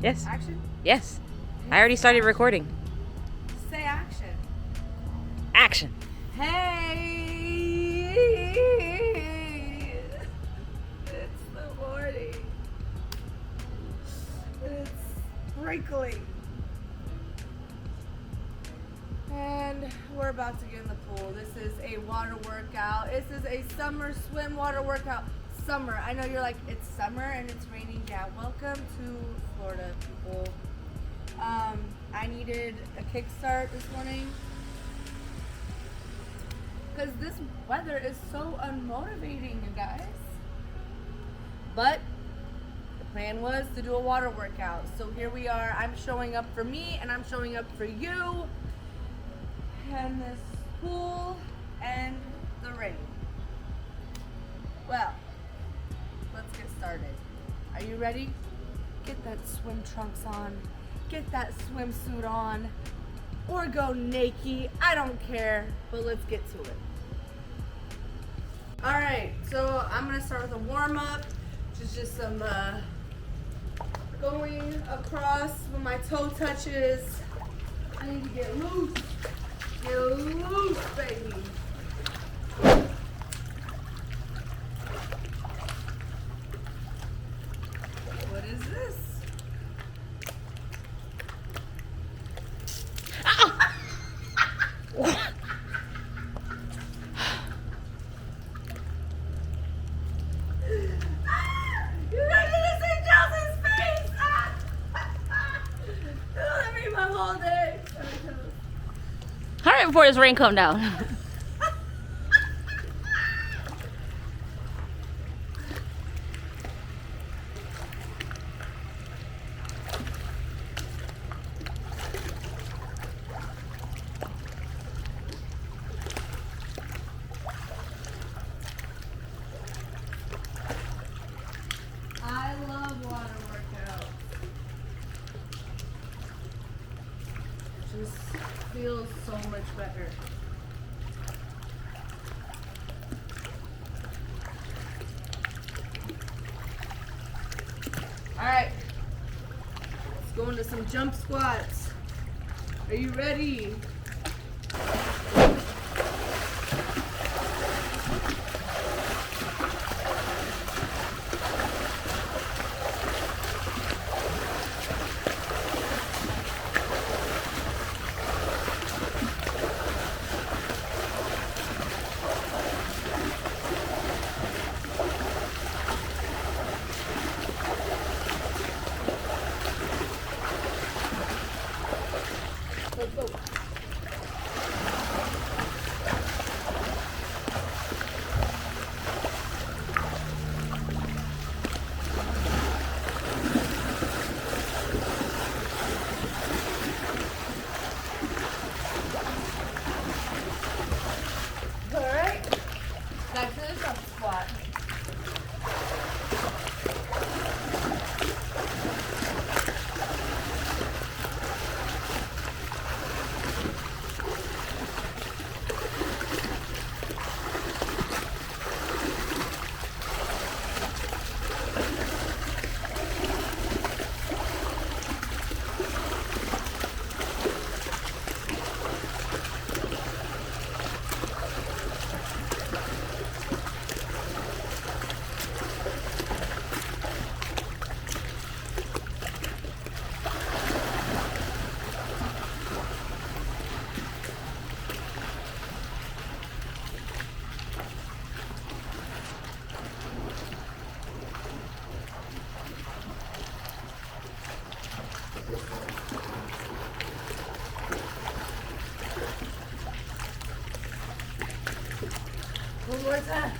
Yes. Action? Yes. I already started recording. Say action. Action. Hey! It's the morning. It's sprinkling. And we're about to get in the pool. This is a water workout. This is a summer swim water workout. Summer. I know you're like, it's summer and it's raining. Yeah, welcome to Florida, people. I needed a kickstart this morning because this weather is so unmotivating, you guys. But the plan was to do a water workout. So here we are. I'm showing up for me and I'm showing up for you. And this pool and the rain. Well, let's get started. Are you ready? Get that swim trunks on. Get that swimsuit on. Or go naked. I don't care. But let's get to it. Alright, so I'm going to start with a warm-up. Just some going across when my toe touches. I need to get loose. Get loose, baby. What is this? You guys didn't see Chelsea's face! That made my whole day. Hurry up before this rain come down. I love water workouts. It just feels so much better. Alright. Let's go into some jump squats. Are you ready? Let's go. Alright. Back to the jump squat. One more time.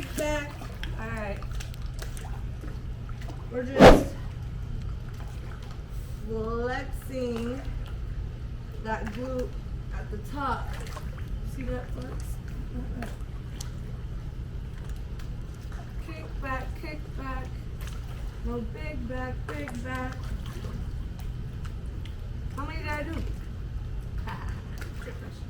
kick back. Alright. We're just flexing that glute at the top. See that flex? Kick back, kick back. No big back, big back. How many did I do? Ah, good question.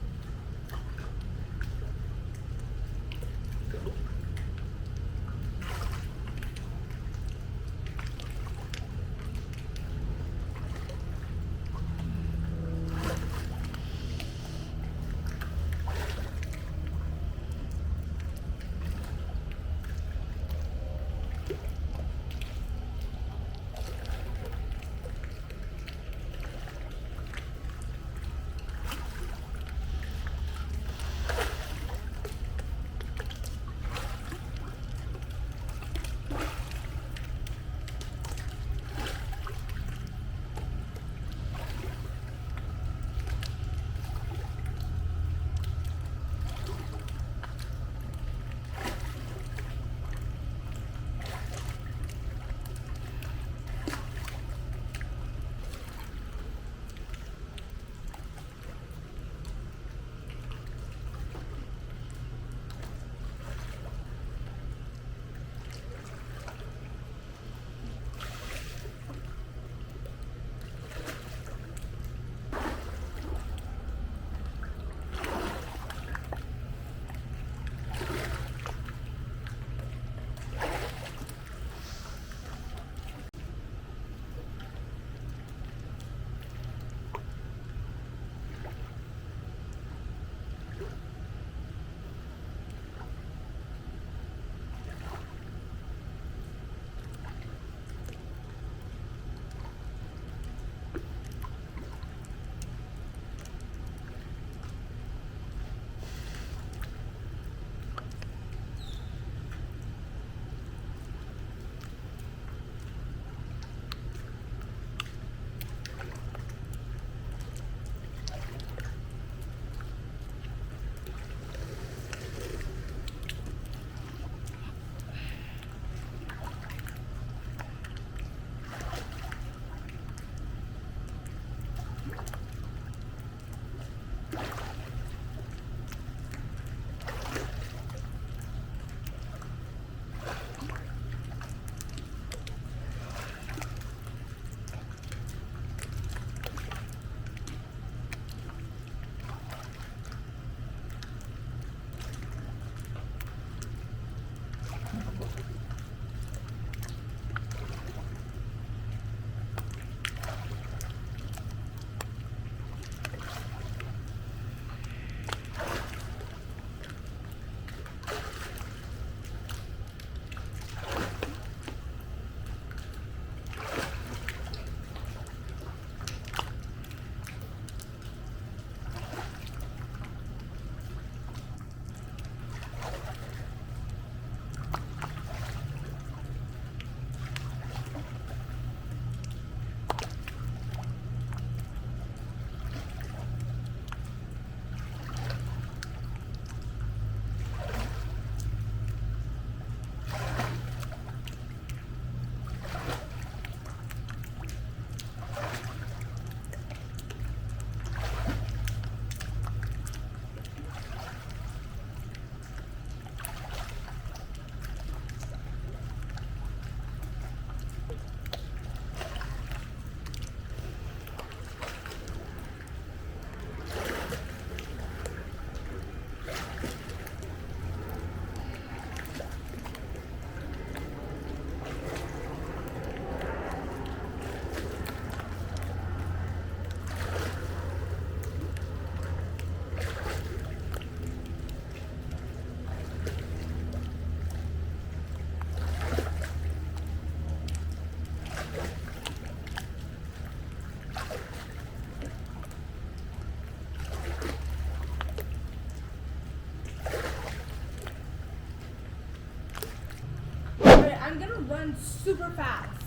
run super fast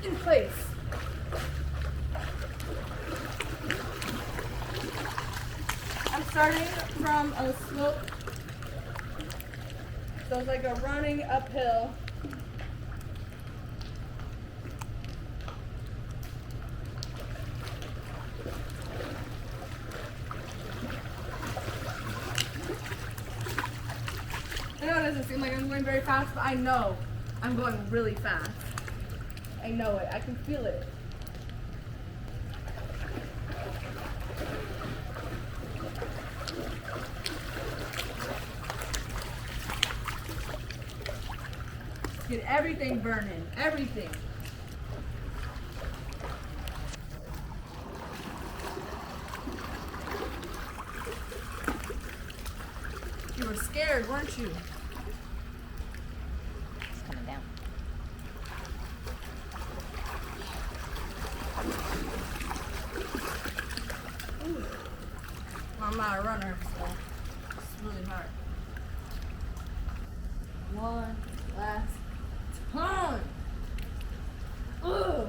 in place. I'm starting from a slope So it's like a running uphill. I know it doesn't seem like I'm going very fast, but I know I'm going really fast. I know it. I can feel it. Get everything burning. Everything. You were scared, weren't you? It's coming down. Ooh. I'm not a runner, so it's really hard. One last time. Ugh.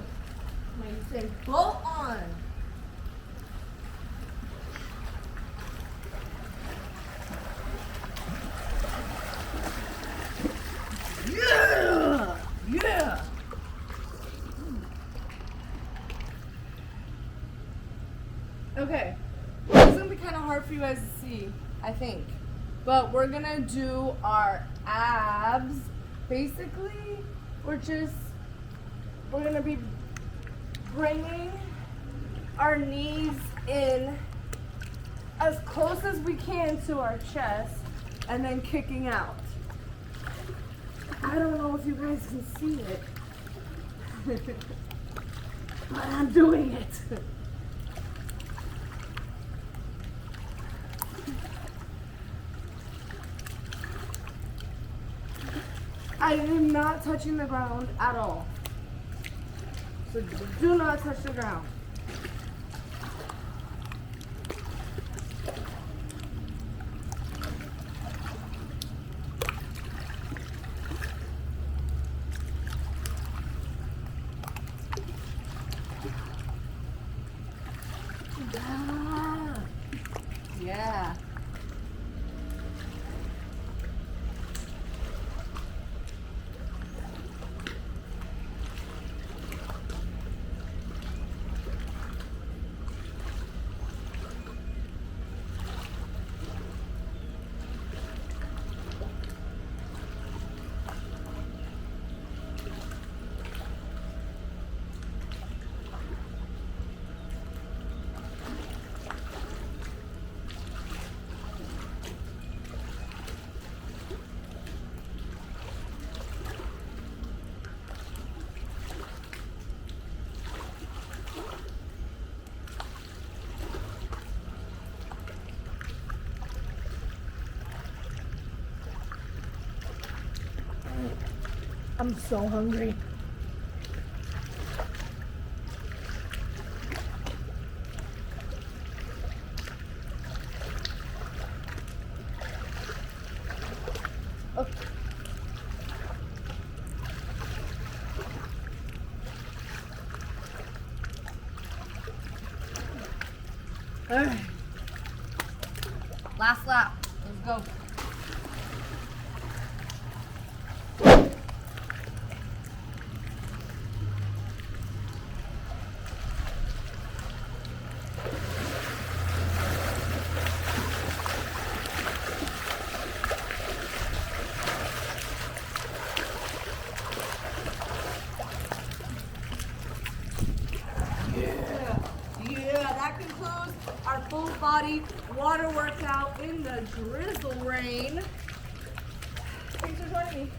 My thing bolt on. Yeah! Yeah! Okay. This is gonna be kind of hard for you guys to see, I think. But we're gonna do our abs. Basically, we're gonna be bringing our knees in as close as we can to our chest and then kicking out. I don't know if you guys can see it, but I'm doing it. I am not touching the ground at all. So do not touch the ground. Yeah. I'm so hungry. Okay. All right. Last lap. Let's go. Yeah, that concludes our full body water workout in the drizzle rain. Thanks for joining me.